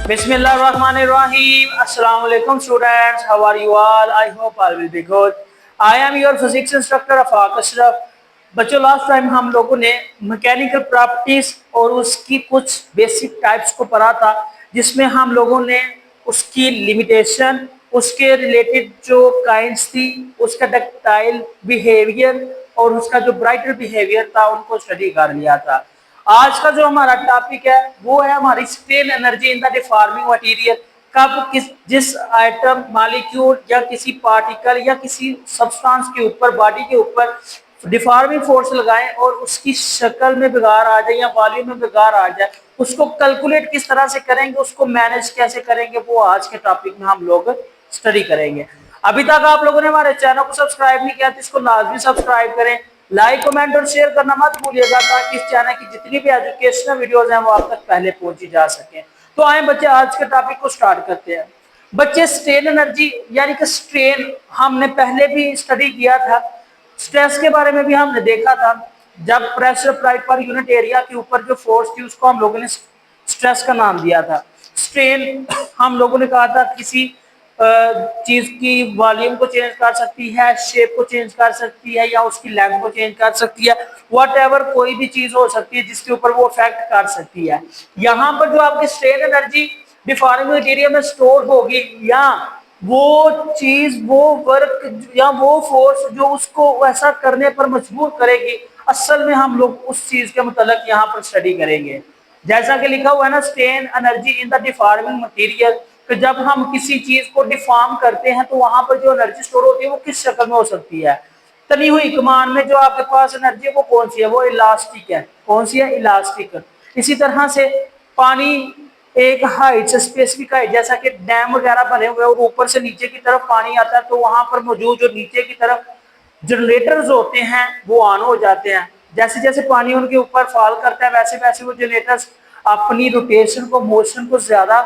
Bismillahirrahmanirrahim. Assalamu alaikum students. How are you all? I hope all will be good. I am your physics instructor Afaq Ashraf. बच्चों last time हम लोगों ने mechanical properties और उसकी कुछ basic types को पढ़ा था, जिसमें हम लोगों ने उसकी लिमिटेशन, उसके रिलेटेड जो काइंड्स थी, उसका डक्टाइल बिहेवियर और उसका जो ब्राइटर बिहेवियर था उनको स्टडी कर लिया था। आज का जो हमारा टॉपिक है वो है हमारी strain energy in the deforming material. कब जिस आइटम, मॉलिक्यूल या किसी पार्टिकल या किसी सब्सटेंस के ऊपर, बॉडी के ऊपर डिफॉर्मिंग फोर्स लगाएं और उसकी शक्ल में बिगाड़ आ जाए या वॉल्यूम में बिगाड़ आ जाए, उसको कैलकुलेट किस तरह से करेंगे, उसको मैनेज कैसे करेंगे, वो आज के टॉपिक में हम लोग स्टडी करेंगे। अभी तक आप लोगों ने हमारे चैनल को सब्सक्राइब नहीं किया तो इसको लाजमी सब्सक्राइब करें, लाइक कमेंट और शेयर करना मत भूलिएगा ताकि इस चैनल की जितनी भी एजुकेशनल वीडियोस हैं वो आप तक पहले पहुंची जा सकें। तो आए बच्चे आज के टॉपिक को स्टार्ट करते हैं। बच्चे स्ट्रेन एनर्जी यानी कि स्ट्रेन हमने पहले भी स्टडी किया था, स्ट्रेस के बारे में भी हमने देखा था। जब pressure applied per unit area के ऊपर जो फोर्स थी उसको हम लोगों ने स्ट्रेस का नाम दिया था। स्ट्रेन हम लोगों ने कहा था किसी चीज की वॉल्यूम को चेंज कर सकती है, शेप को चेंज कर सकती है या उसकी लेंथ को चेंज कर सकती है, व्हाटएवर कोई भी चीज हो सकती है जिसके ऊपर वो इफेक्ट कर सकती है। यहाँ पर जो आपकी स्ट्रेन एनर्जी डिफॉर्मिंग मटेरियल में स्टोर होगी या वो चीज, वो वर्क या वो फोर्स जो उसको वैसा करने पर मजबूर करेगी, असल में हम लोग उस चीज के मुतल्लिक यहाँ पर स्टडी करेंगे। जैसा कि लिखा हुआ है ना, strain energy in the deforming material, तो जब हम किसी चीज को डिफॉर्म करते हैं तो वहां पर जो एनर्जी स्टोर होती है वो किस शक्ल में हो सकती है। तनी हुई कमान में जो आपके पास एनर्जी है वो कौन सी है, वो इलास्टिक है। कौन सी है? इलास्टिक। इसी तरह से पानी एक हाइट से स्पेसिफिक हाइट, जैसा कि डैम वगैरह बने हुए और ऊपर से नीचे की तरफ पानी आता है तो वहां पर मौजूद जो नीचे की तरफ जनरेटर्स होते हैं वो ऑन हो जाते हैं। जैसे जैसे पानी उनके ऊपर फॉल करता है वैसे वैसे वो जनरेटर्स अपनी रोटेशन को, मोशन को ज्यादा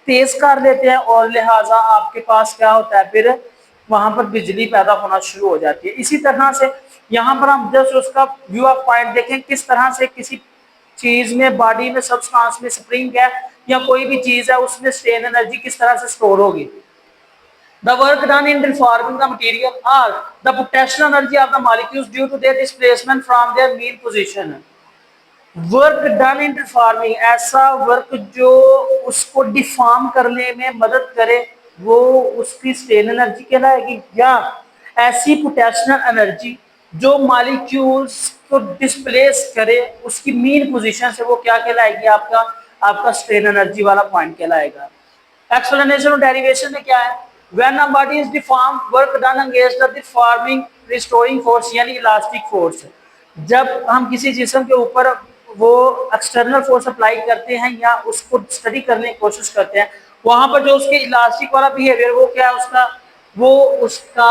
तेज कर देते हैं और लिहाजा आपके पास क्या होता है, फिर वहां पर बिजली पैदा होना शुरू हो जाती है। इसी तरह से यहाँ पर हम जस्ट उसका व्यू ऑफ पॉइंट देखें, किस तरह से किसी चीज में, बॉडी में, सब्सटेंस में, स्प्रिंग है या कोई भी चीज है, उसमें स्ट्रेन एनर्जी किस तरह से स्टोर होगी। The work done in deforming the material or the potential energy of the molecules due to their displacement from their mean position. Work done in deforming, ऐसा वर्क जो उसको डिफॉर्म करने में मदद करे वो उसकी स्ट्रेन एनर्जी कहलाएगी, या ऐसी पोटेंशियल एनर्जी जो मॉलिक्यूल्स को डिस्प्लेस करे उसकी मीन पोजीशन से, वो क्या कहलाएगी? आपका स्ट्रेन एनर्जी वाला पॉइंट कहलाएगा। एक्सप्लेनेशन और डेरिवेशन में क्या है? When a body is deform, work done against the deforming restoring force यानी इलास्टिक फोर्स। जब हम किसी जिस्म के ऊपर वो एक्सटर्नल फोर्स अप्लाई करते हैं या उसको स्टडी करने की कोशिश करते हैं, वहां पर जो उसके इलास्टिक वाला बिहेवियर वो क्या है उसका, वो उसका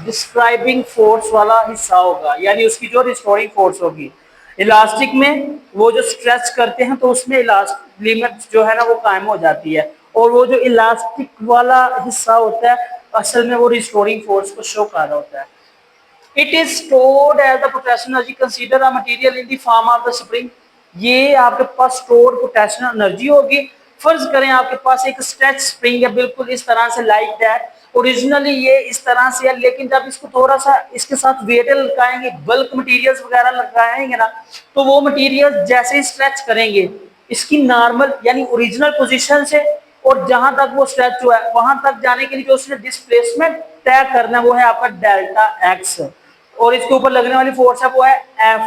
डिस्क्राइबिंग फोर्स वाला हिस्सा होगा, यानी उसकी जो रिस्टोरिंग फोर्स होगी। इलास्टिक में वो जो स्ट्रेच करते हैं तो उसमें इलास्टिक लिमिट जो है ना वो कायम हो जाती है, और वो जो इलास्टिक वाला हिस्सा होता है असल में वो रिस्टोरिंग फोर्स को शो कर रहा होता है। It is stored as the potential energy. Consider a material in the form of the spring. ये आपके पास स्टोर्ड पोटेंशियल एनर्जी होगी। फर्ज करें आपके पास एक स्ट्रेच स्प्रिंग है, बिल्कुल इस तरह से, लाइक दैट। ओरिजिनली ये इस तरह से है, लेकिन जब इसको थोड़ा सा इसके साथ वेट लगाएंगे, बल्क मटेरियल्स वगैरह लगाएंगे ना, तो वो मटेरियल जैसे ही स्ट्रेच करेंगे इसकी नॉर्मल यानी ओरिजिनल पोजीशन से और जहां तक वो स्ट्रेच हुआ है वहां तक जाने के लिए जो उसने डिस्प्लेसमेंट तय करना है वो है आपका डेल्टा एक्स, और इसके ऊपर लगने वाली फोर्स है वो है एफ।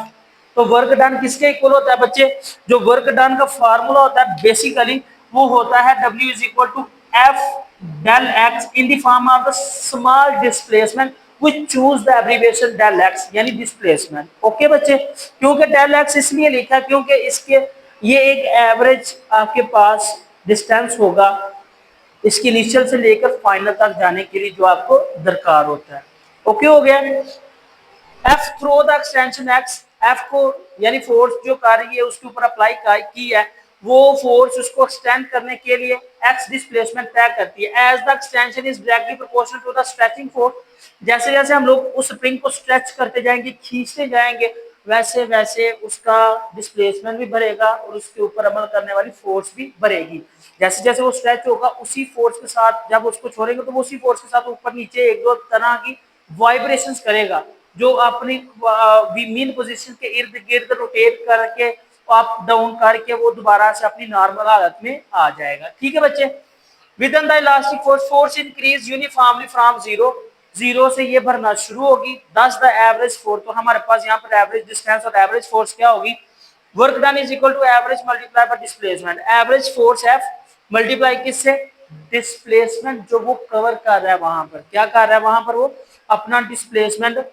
तो वर्क डन किसके इक्वल होता है बच्चे? जो वर्क डन का फार्मूला होता है बेसिकली वो होता है W is equal to F del x in the form of the small displacement which choose the abbreviation del x यानी डिस्प्लेसमेंट। ओके बच्चे, क्योंकि डेल एक्स इसलिए लिखा क्योंकि इसके ये एक एवरेज आपके पास डिस्टेंस होगा इसकी इनिशियल से लेकर फाइनल तक जाने के लिए जो आपको दरकार होता है। ओके हो गया। F through the extension x, F को यानी फोर्स जो कार्य है उसके ऊपर अप्लाई की है, वो फोर्स उसको एक्सटेंड करने के लिए एक्स डिस्प्लेसमेंट तय करती है। As the extension is directly proportional to the stretching force, जैसे जैसे हम लोग उस स्प्रिंग को स्ट्रेच करते जाएंगे, खींचते जाएंगे, वैसे वैसे उसका डिस्प्लेसमेंट भी बढ़ेगा और उसके ऊपर अमल करने वाली फोर्स भी बढ़ेगी। जैसे जैसे वो स्ट्रेच होगा उसी फोर्स के साथ जब उसको छोड़ेंगे तो वो उसी फोर्स के साथ ऊपर नीचे एक दो तरह की वाइब्रेशंस करेगा, जो अपनी मीन पोजीशन के इर्द गिर्द रोटेट करके अप डाउन करके वो दोबारा से अपनी नॉर्मल हालत में आ जाएगा। ठीक है बच्चे। With in the elastic force, force increase uniformly from zero, zero से ये भरना शुरू होगी। दस द एवरेज फोर्स, तो हमारे पास यहाँ पर एवरेज डिस्टेंस और एवरेज फोर्स क्या होगी, work done is equal to average multiply by displacement. Average force F multiply किससे, डिस्प्लेसमेंट जो वो कवर कर रहा है वहां पर, क्या कर रहा है वहां पर, वो अपना डिस्प्लेसमेंट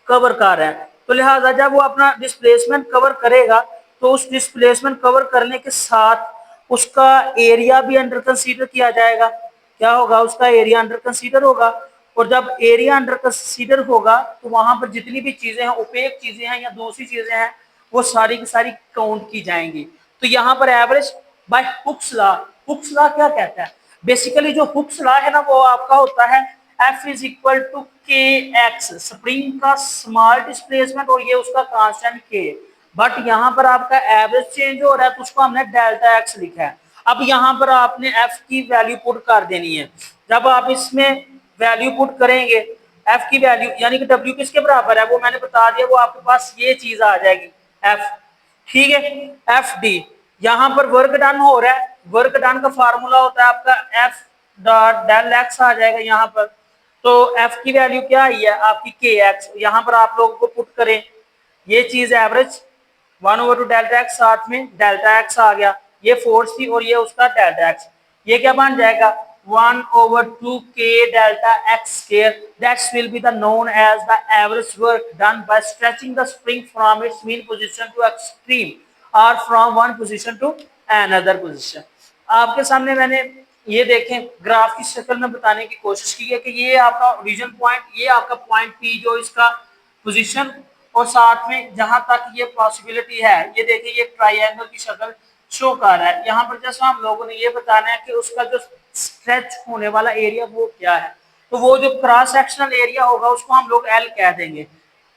कवर कर रहा है। तो लिहाजा जब वो अपना डिस्प्लेसमेंट कवर करेगा तो उस डिस्प्लेसमेंट कवर करने के साथ उसका एरिया भी अंडर कंसीडर किया जाएगा। क्या होगा, उसका एरिया अंडर कंसीडर होगा। और जब एरिया अंडर कंसीडर होगा तो वहां पर जितनी भी चीजें हैं, ओपेक चीजें हैं या दूसरी चीजें हैं, वो सारी की सारी काउंट की जाएंगी। तो यहाँ पर average by Hooke's law, Hooke's law क्या कहता है, बेसिकली जो हुक्स लॉ है ना वो आपका होता है F इज इक्वल टू के एक्स, स्प्रिंग का स्मॉल डिस्प्लेसमेंट और ये उसका कांस्टेंट के। बट यहाँ पर आपका एवरेज चेंज हो रहा है तो उसको हमने डेल्टा एक्स लिखा है। अब यहाँ पर आपने F की वैल्यू पुट कर देनी है। जब आप इसमें वैल्यू पुट करेंगे F की वैल्यू, यानी कि W किसके बराबर है वो मैंने बता दिया, वो आपके पास ये चीज आ जाएगी F। ठीक है, एफ डी। यहां पर वर्क डन हो रहा है, वर्क डन का फार्मूला होता है आपका एफ डॉट डेल एक्स आ जाएगा यहाँ पर। तो एफ की वैल्यू क्या आई है आपकी के एक्स, यहाँ पर आप लोगों को पुट करें ये चीज एवरेज 1/2 डेल्टा एक्स, साथ में डेल्टा एक्स आ गया, ये फोर्स थी और ये उसका डेल्टा एक्स, ये क्या बन जाएगा 1/2 k delta x square, that will be the known as the average work done by stretching the spring from its mean position to extreme or from one position to another position। आपके सामने मैंने ये देखें graph की शक्ल में बताने की कोशिश की है कि ये आपका ओरिजिन पॉइंट, ये आपका पॉइंट पी जो इसका पोजीशन, और साथ में जहां तक ये पॉसिबिलिटी है ये देखिए ये ट्राइंगल की शक्ल शो कर रहा है। यहाँ पर जैसा हम लोगों ने ये बताना है कि उसका जो स्ट्रेच होने वाला एरिया वो क्या है, तो वो जो क्रॉस सेक्शनल एरिया होगा उसको हम लोग एल कह देंगे।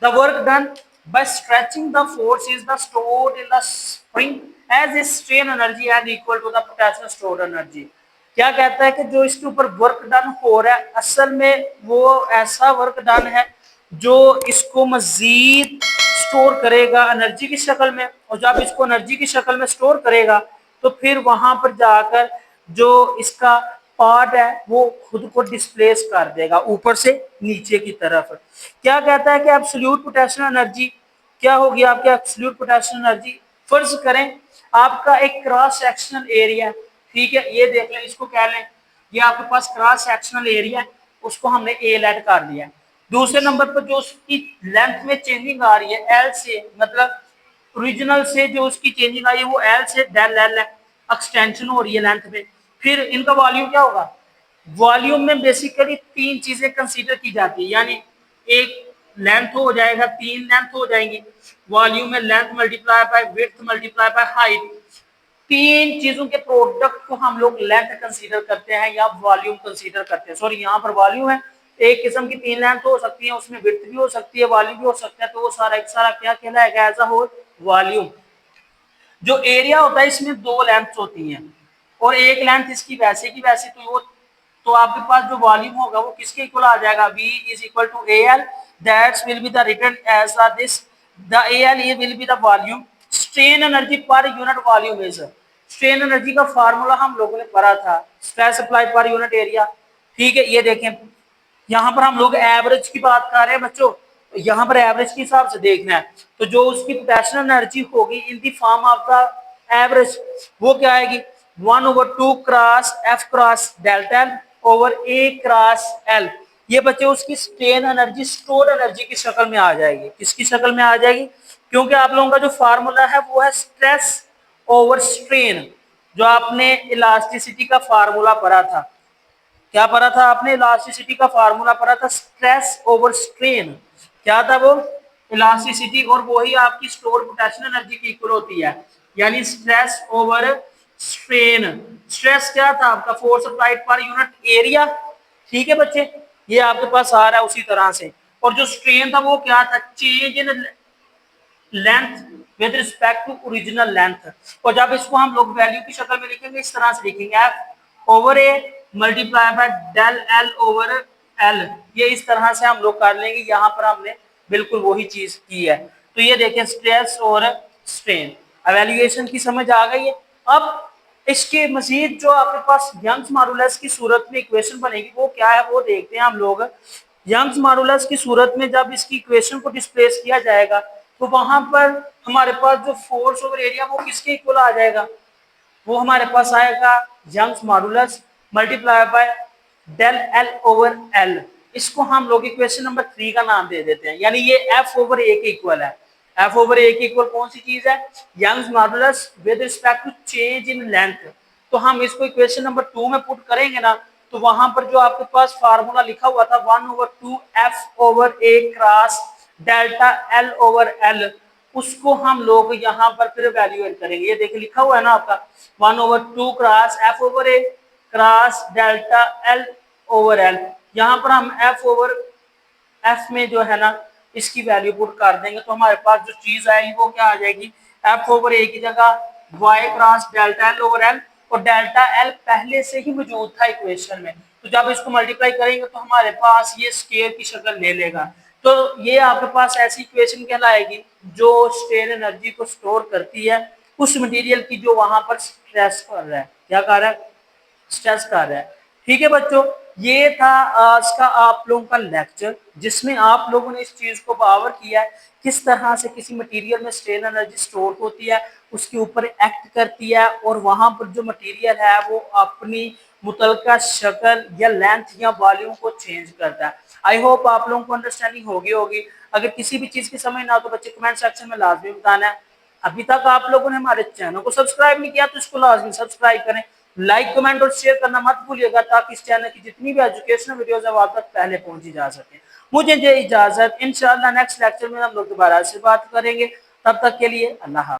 The work done by stretching the force is the stored in the spring as is strain energy and equal to the potential stored energy। क्या कहता है कि जो इसके ऊपर वर्क डन हो रहा है असल में वो ऐसा वर्क डन है जो इसको मजीद स्टोर करेगा एनर्जी की शक्ल में, और जब इसको एनर्जी की शक्ल में स्टोर करेगा तो फिर वहां पर जाकर जो इसका पार्ट है वो खुद को डिस्प्लेस कर देगा ऊपर से नीचे की तरफ। क्या कहता है कि एब्सोल्यूट पोटेंशियल एनर्जी क्या होगी आपकी एब्सोल्यूट पोटेंशियल एनर्जी, फर्ज करें आपका एक क्रॉस सेक्शनल एरिया, ठीक है ये देख लें, इसको कह लें ये आपके पास क्रॉस सेक्शनल एरिया है, उसको हमने ए लेट कर दिया। दूसरे नंबर पर जो उसकी लेंथ में चेंजिंग आ रही है एल से, मतलब ओरिजिनल से जो उसकी चेंजिंग आई है वो एल से डेल एल है, एक्सटेंशन हो रही है लेंथ में। फिर इनका वॉल्यूम क्या होगा, वॉल्यूम में बेसिकली तीन चीजें कंसीडर की जाती है, यानी एक लेंथ हो जाएगा, तीन लेंथ हो जाएंगी, वॉल्यूम में length multiply by width multiply by height, तीन चीजों के प्रोडक्ट को हम लोग लेंथ कंसीडर करते हैं या वॉल्यूम कंसीडर करते हैं। सॉरी यहाँ पर वॉल्यूम है, एक किस्म की तीन लेंथ हो सकती है, उसमें विड्थ भी हो सकती है वॉल्यूम भी हो सकता है, तो वो सारा एक सारा क्या कहलाएगा एज अ होल वॉल्यूम। जो एरिया होता है इसमें दो लेंथ होती हैं और एक लेंथ इसकी वैसे की वैसे, तो वो तो आपके पास जो वॉल्यूम होगा वो किसके इक्वल आ जाएगा, V is equal to AL, that will be the written as this, the AL will be the volume, strain energy per unit volume is, strain energy का फार्मूला हम लोगों ने पढ़ा था, stress apply per unit area. ठीक है, ये देखें यहाँ पर हम लोग एवरेज की बात कर रहे हैं बच्चों, यहाँ पर एवरेज के हिसाब से देखना है, तो जो उसकी पोटेंशियल एनर्जी होगी in the form of the average वो क्या आएगी 1/2 cross F cross delta L over A cross L. ये बच्चे उसकी स्ट्रेन एनर्जी स्टोर एनर्जी की शक्ल में आ जाएगी, किसकी शक्ल में आ जाएगी, क्योंकि आप लोगों का जो फार्मूला है वो है स्ट्रेस ओवर स्ट्रेन, जो आपने इलास्टिसिटी का फार्मूला पढ़ा था। क्या पढ़ा था आपने, इलास्टिसिटी का फार्मूला पढ़ा था, स्ट्रेस ओवर स्ट्रेन, क्या था वो इलास्टिसिटी, और वही आपकी स्टोर पोटेंशियल एनर्जी की इक्वल होती है, यानी स्ट्रेस ओवर स्ट्रेन। स्ट्रेस क्या था आपका force applied per unit area, ठीक है बच्चे, ये आपके पास आ रहा है उसी तरह से, और जो स्ट्रेन था वो क्या था change in length with respect to original length. और जब इसको हम लोग वैल्यू की शक्ल में लिखेंगे इस तरह से लिखेंगे F over A multiply by del L over L. ये इस तरह से हम लोग कर लेंगे। यहाँ पर हमने बिल्कुल वही चीज की है। तो ये देखें स्ट्रेस और स्ट्रेन एवेल्युएशन की समझ आ गई है। अब इसके मजीद जो आपके पास यंग्स मॉडुलस की सूरत में इक्वेशन बनेगी वो क्या है वो देखते हैं हम लोग। यंग्स मॉडुलस की सूरत में जब इसकी इक्वेशन को डिस्प्लेस किया जाएगा तो वहां पर हमारे पास जो फोर्स ओवर एरिया वो किसके इक्वल आ जाएगा, वो हमारे पास आएगा Young's modulus multiply by del L over L. इसको हम लोग इक्वेशन नंबर 3 का नाम दे देते हैं, यानी ये एफ ओवर ए के इक्वल है। एफ ओवर ए के इक्वल कौन सी चीज है, Young's modulus with respect to change in length. तो हम इसको इक्वेशन नंबर 2 में पुट करेंगे ना, तो वहां पर जो आपके पास फार्मूला लिखा हुआ था 1/2 F over A cross delta L over L, उसको हम लोग यहाँ पर फिर वैल्यूएट करेंगे। ये देखिए लिखा हुआ है ना आपका 1/2 cross F over A cross delta L over L. यहाँ पर हम एफ ओवर एफ में जो है ना इसकी वैल्यू पुट कर देंगे तो हमारे पास जो चीज आएगी वो क्या आ जाएगी, एफ ओवर ए की जगह Y cross delta L over L. और डेल्टा एल पहले से ही मौजूद था इक्वेशन में, तो जब इसको मल्टीप्लाई करेंगे तो हमारे पास ये स्केयर की शक्ल ले लेगा। तो ये आपके पास ऐसी इक्वेशन कहलाएगी जो स्ट्रेन एनर्जी को स्टोर करती है उस मटेरियल की जो वहां पर स्ट्रेस कर रहा है, क्या कर रहा है, स्ट्रेस कर रहा है। ठीक है बच्चों, ये था आज का आप लोगों का लेक्चर जिसमें आप लोगों ने इस चीज को कवर किया है किस तरह से किसी मटेरियल में स्ट्रेन एनर्जी स्टोर होती है, उसके ऊपर एक्ट करती है और वहां पर जो मटेरियल है वो अपनी मुतलका शक्ल या लेंथ या वॉल्यूम को चेंज करता है। आई होप आप लोगों को अंडरस्टैंडिंग होगी। अगर किसी भी चीज की समझ ना हो तो बच्चे कमेंट सेक्शन में लाजमी बताना है। अभी तक आप लोगों ने हमारे चैनल को सब्सक्राइब नहीं किया तो इसको लाजमी सब्सक्राइब करें, लाइक कमेंट और शेयर करना मत भूलिएगा ताकि इस चैनल की जितनी भी एजुकेशनल वीडियोस है आप तक पहले पहुंची जा सके। मुझे दे इजाजत, इंशाल्लाह नेक्स्ट लेक्चर में हम लोग दोबारा से बात करेंगे। तब तक के लिए अल्लाह हाफ़िज़।